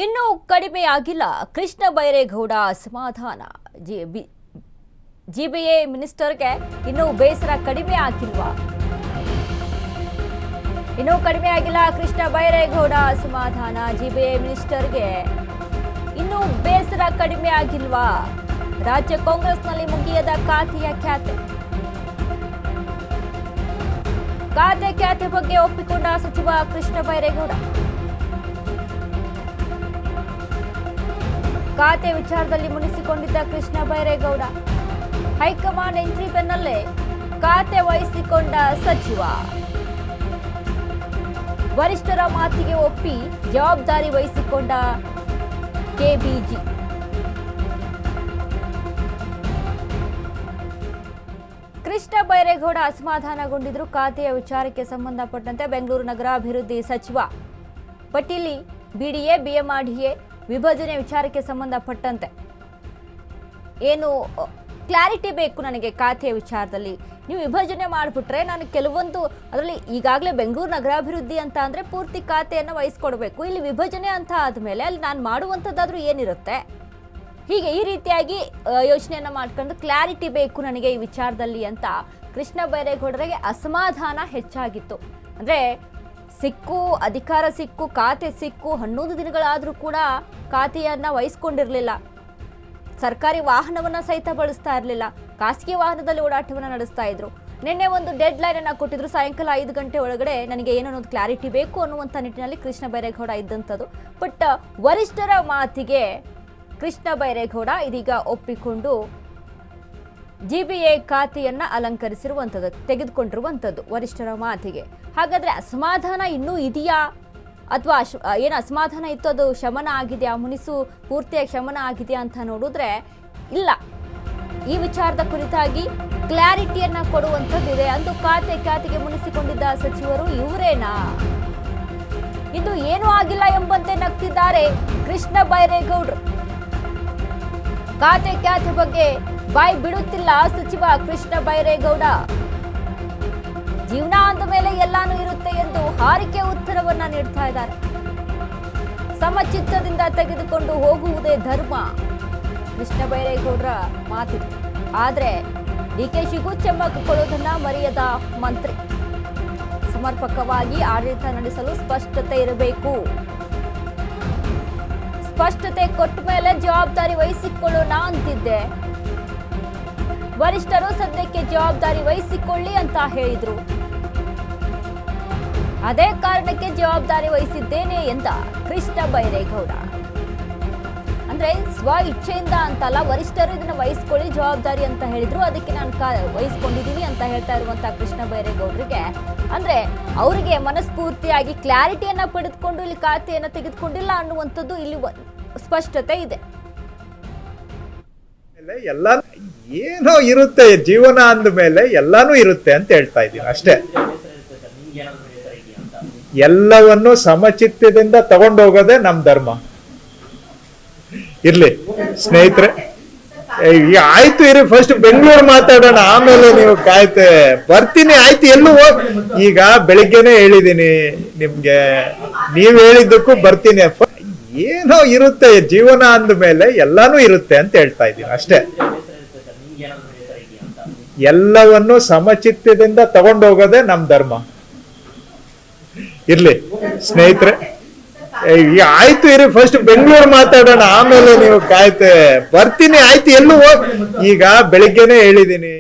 ಇನ್ನೂ ಕಡಿಮೆಯಾಗಿಲ್ಲ ಕೃಷ್ಣ ಬೈರೇಗೌಡ ಅಸಮಾಧಾನ. ಜಿಬಿಎ ಮಿನಿಸ್ಟರ್ಗೆ ಇನ್ನೂ ಬೇಸರ ಕಡಿಮೆ ಆಗಿಲ್ವಾ? ಇನ್ನೂ ಕಡಿಮೆಯಾಗಿಲ್ಲ ಕೃಷ್ಣ ಬೈರೇಗೌಡ ಅಸಮಾಧಾನ. ಜಿಬಿಎ ಮಿನಿಸ್ಟರ್ಗೆ ಇನ್ನೂ ಬೇಸರ ಕಡಿಮೆ ಆಗಿಲ್ವಾ? ರಾಜ್ಯ ಕಾಂಗ್ರೆಸ್ನಲ್ಲಿ ಮುಗಿಯದ ಖಾತೆಯ ಖ್ಯಾತೆ ಬಗ್ಗೆ ಒಪ್ಪಿಕೊಂಡ ಸಚಿವ ಕೃಷ್ಣ ಬೈರೇಗೌಡ. ಖಾತೆ ವಿಚಾರದಲ್ಲಿ ಮುನಿಸಿಕೊಂಡಿದ್ದ ಕೃಷ್ಣ ಬೈರೇಗೌಡ ಹೈಕಮಾಂಡ್ ಎಂಟ್ರಿ ಬೆನ್ನಲ್ಲೇ ಖಾತೆ ವಹಿಸಿಕೊಂಡ ಸಚಿವ. ವರಿಷ್ಠರ ಮಾತಿಗೆ ಒಪ್ಪಿ ಜವಾಬ್ದಾರಿ ವಹಿಸಿಕೊಂಡ ಕೆಬಿಜಿ. ಕೃಷ್ಣ ಬೈರೇಗೌಡ ಅಸಮಾಧಾನಗೊಂಡಿದ್ರು. ಖಾತೆಯ ವಿಚಾರಕ್ಕೆ ಸಂಬಂಧಪಟ್ಟಂತೆ ಬೆಂಗಳೂರು ನಗರಾಭಿವೃದ್ಧಿ ಸಚಿವ ಪಟೀಲ್ ಬಿಡಿಎ ಬಿಎಂಆರ್ಡಿಎ ವಿಭಜನೆ ವಿಚಾರಕ್ಕೆ ಸಂಬಂಧಪಟ್ಟಂತೆ ಏನು ಕ್ಲಾರಿಟಿ ಬೇಕು ನನಗೆ ಖಾತೆಯ ವಿಚಾರದಲ್ಲಿ. ನೀವು ವಿಭಜನೆ ಮಾಡಿಬಿಟ್ರೆ ನಾನು ಕೆಲವೊಂದು ಅದರಲ್ಲಿ ಈಗಾಗಲೇ ಬೆಂಗಳೂರು ನಗರಾಭಿವೃದ್ಧಿ ಅಂತ ಅಂದರೆ ಪೂರ್ತಿ ಖಾತೆಯನ್ನು ವಹಿಸ್ಕೊಡ್ಬೇಕು. ಇಲ್ಲಿ ವಿಭಜನೆ ಅಂತ ಆದಮೇಲೆ ಅಲ್ಲಿ ನಾನು ಮಾಡುವಂಥದ್ದಾದರೂ ಏನಿರುತ್ತೆ? ಹೀಗೆ ಈ ರೀತಿಯಾಗಿ ಯೋಚನೆಯನ್ನು ಮಾಡ್ಕೊಂಡು ಕ್ಲಾರಿಟಿ ಬೇಕು ನನಗೆ ಈ ವಿಚಾರದಲ್ಲಿ ಅಂತ ಕೃಷ್ಣ ಬೈರೇಗೌಡರಿಗೆ ಅಸಮಾಧಾನ ಹೆಚ್ಚಾಗಿತ್ತು. ಅಂದರೆ ಅಧಿಕಾರ ಸಿಕ್ಕು ಖಾತೆ ಸಿಕ್ಕು 11 ದಿನಗಳಾದರೂ ಕೂಡ ಖಾತೆಯನ್ನು ವಹಿಸ್ಕೊಂಡಿರಲಿಲ್ಲ. ಸರ್ಕಾರಿ ವಾಹನವನ್ನು ಸಹಿತ ಬಳಸ್ತಾ ಇರಲಿಲ್ಲ. ಖಾಸಗಿ ವಾಹನದಲ್ಲಿ ಓಡಾಟವನ್ನು ನಡೆಸ್ತಾ ಇದ್ರು. ನಿನ್ನೆ ಒಂದು ಡೆಡ್ ಲೈನ್ ಅನ್ನು ಕೊಟ್ಟಿದ್ರು. ಸಾಯಂಕಾಲ 5 ಗಂಟೆ ಒಳಗಡೆ ನನಗೆ ಏನನ್ನೋದು ಕ್ಲಾರಿಟಿ ಬೇಕು ಅನ್ನುವಂಥ ನಿಟ್ಟಿನಲ್ಲಿ ಕೃಷ್ಣ ಬೈರೇಗೌಡ ಇದ್ದಂಥದ್ದು. ಬಟ್ ವರಿಷ್ಠರ ಮಾತಿಗೆ ಕೃಷ್ಣ ಬೈರೇಗೌಡ ಇದೀಗ ಒಪ್ಪಿಕೊಂಡು ಜಿಬಿಎ ಖಾತೆಯನ್ನ ಅಲಂಕರಿಸಿರುವಂಥದ್ದು, ತೆಗೆದುಕೊಂಡಿರುವಂಥದ್ದು ವರಿಷ್ಠರ ಮಾತಿಗೆ. ಹಾಗಾದ್ರೆ ಅಸಮಾಧಾನ ಇನ್ನೂ ಇದೆಯಾ ಅಥವಾ ಏನು ಅಸಮಾಧಾನ ಇತ್ತು ಅದು ಶಮನ ಆಗಿದೆಯಾ, ಮುನಿಸು ಪೂರ್ತಿಯಾಗಿ ಶಮನ ಆಗಿದೆಯಾ ಅಂತ ನೋಡಿದ್ರೆ ಇಲ್ಲ. ಈ ವಿಚಾರದ ಕುರಿತಾಗಿ ಕ್ಲಾರಿಟಿಯನ್ನ ಕೊಡುವಂಥದ್ದಿದೆ. ಅಂದು ಖಾತೆಗೆ ಮುನಿಸಿಕೊಂಡಿದ್ದ ಸಚಿವರು ಇವರೇನಾ? ಇದು ಏನೂ ಆಗಿಲ್ಲ ಎಂಬಂತೆ ನಗ್ತಿದ್ದಾರೆ ಕೃಷ್ಣ ಬೈರೇಗೌಡರು. ಖಾತೆ ಬಗ್ಗೆ ಬಾಯಿ ಬಿಡುತ್ತಿಲ್ಲ ಸಚಿವ ಕೃಷ್ಣ ಬೈರೇಗೌಡ. ಜೀವನ ಅಂದ ಮೇಲೆ ಎಲ್ಲಾನು ಇರುತ್ತೆ ಎಂದು ಹಾರಿಕೆ ಉತ್ತರವನ್ನ ನೀಡ್ತಾ ಇದ್ದಾರೆ. ಸಮಚಿತ್ತದಿಂದ ತೆಗೆದುಕೊಂಡು ಹೋಗುವುದೇ ಧರ್ಮ ಕೃಷ್ಣ ಬೈರೇಗೌಡರ ಮಾತಿದೆ. ಆದ್ರೆ ಡಿಕೆಶಿಗೂ ಚೆಮ್ಮಕ್ ಕೊಡೋದನ್ನ ಮರೆಯದ ಮಂತ್ರಿ. ಸಮರ್ಪಕವಾಗಿ ಆಡಳಿತ ನಡೆಸಲು ಸ್ಪಷ್ಟತೆ ಇರಬೇಕು. ಸ್ಪಷ್ಟತೆ ಕೊಟ್ಟ ಮೇಲೆ ಜವಾಬ್ದಾರಿ ವಹಿಸಿಕೊಳ್ಳೋಣ ಅಂತಿದ್ದೆ. ವರಿಷ್ಠರು ಸದ್ಯಕ್ಕೆ ಜವಾಬ್ದಾರಿ ವಹಿಸಿಕೊಳ್ಳಿ ಅಂತ ಹೇಳಿದ್ರು. ಅದೇ ಕಾರಣಕ್ಕೆ ಜವಾಬ್ದಾರಿ ವಹಿಸಿದ್ದೇನೆ ಎಂದ ಕೃಷ್ಣ ಬೈರೇಗೌಡ. ಅಂದ್ರೆ ಸ್ವ ಇಚ್ಛೆಯಿಂದ ಅಂತಲ್ಲ, ವರಿಷ್ಠರು ಇದನ್ನ ವಹಿಸ್ಕೊಳ್ಳಿ ಜವಾಬ್ದಾರಿ ಅಂತ ಹೇಳಿದ್ರು. ಅದಕ್ಕೆ ನಾನು ವಹಿಸ್ಕೊಂಡಿದ್ದೀನಿ ಅಂತ ಹೇಳ್ತಾ ಇರುವಂತಹ ಕೃಷ್ಣ ಬೈರೇಗೌಡರಿಗೆ ಅಂದ್ರೆ ಅವರಿಗೆ ಮನಸ್ಫೂರ್ತಿಯಾಗಿ ಕ್ಲಾರಿಟಿಯನ್ನ ಪಡೆದುಕೊಂಡು ಇಲ್ಲಿ ಖಾತೆಯನ್ನ ತೆಗೆದುಕೊಂಡಿಲ್ಲ ಅನ್ನುವಂಥದ್ದು ಇಲ್ಲಿ ಸ್ಪಷ್ಟತೆ ಇದೆ. ಎಲ್ಲ ಏನೋ ಇರುತ್ತೆ, ಜೀವನ ಅಂದ ಮೇಲೆ ಎಲ್ಲಾನು ಇರುತ್ತೆ ಅಂತ ಹೇಳ್ತಾ ಇದ್ದೀನಿ ಅಷ್ಟೇ. ಎಲ್ಲವನ್ನು ಸಮಚಿತ್ತದಿಂದ ತಗೊಂಡೋಗೋದೇ ನಮ್ ಧರ್ಮ. ಇರ್ಲಿ ಸ್ನೇಹಿತರೆ, ಆಯ್ತು ಇರಿ, ಫಸ್ಟ್ ಬೆಂಗಳೂರು ಮಾತಾಡೋಣ, ಆಮೇಲೆ ನೀವು ಕಾಯ್ತೆ ಬರ್ತೀನಿ. ಆಯ್ತು, ಎಲ್ಲೂ ಈಗ ಬೆಳಿಗ್ಗೆನೆ ಹೇಳಿದೀನಿ ನಿಮ್ಗೆ, ನೀವ್ ಹೇಳಿದ್ದಕ್ಕೂ ಬರ್ತೀನಿ. ಏನೋ ಇರುತ್ತೆ, ಜೀವನ ಅಂದ ಮೇಲೆ ಎಲ್ಲಾನು ಇರುತ್ತೆ ಅಂತ ಹೇಳ್ತಾ ಇದ್ದೀನಿ ಅಷ್ಟೇ. ಎಲ್ಲವನ್ನು ಸಮಚಿತ್ತದಿಂದ ತಗೊಂಡೋಗೋದೇ ನಮ್ ಧರ್ಮ. ಇರ್ಲಿ ಸ್ನೇಹಿತರೆ, ಆಯ್ತು ಇರಿ, ಫಸ್ಟ್ ಬೆಂಗಳೂರು ಮಾತಾಡೋಣ, ಆಮೇಲೆ ನೀವು ಕಾಯ್ತೆ ಬರ್ತೀನಿ. ಆಯ್ತು, ಎಲ್ಲೂ ಈಗ ಬೆಳಿಗ್ಗೆನೆ ಹೇಳಿದೀನಿ.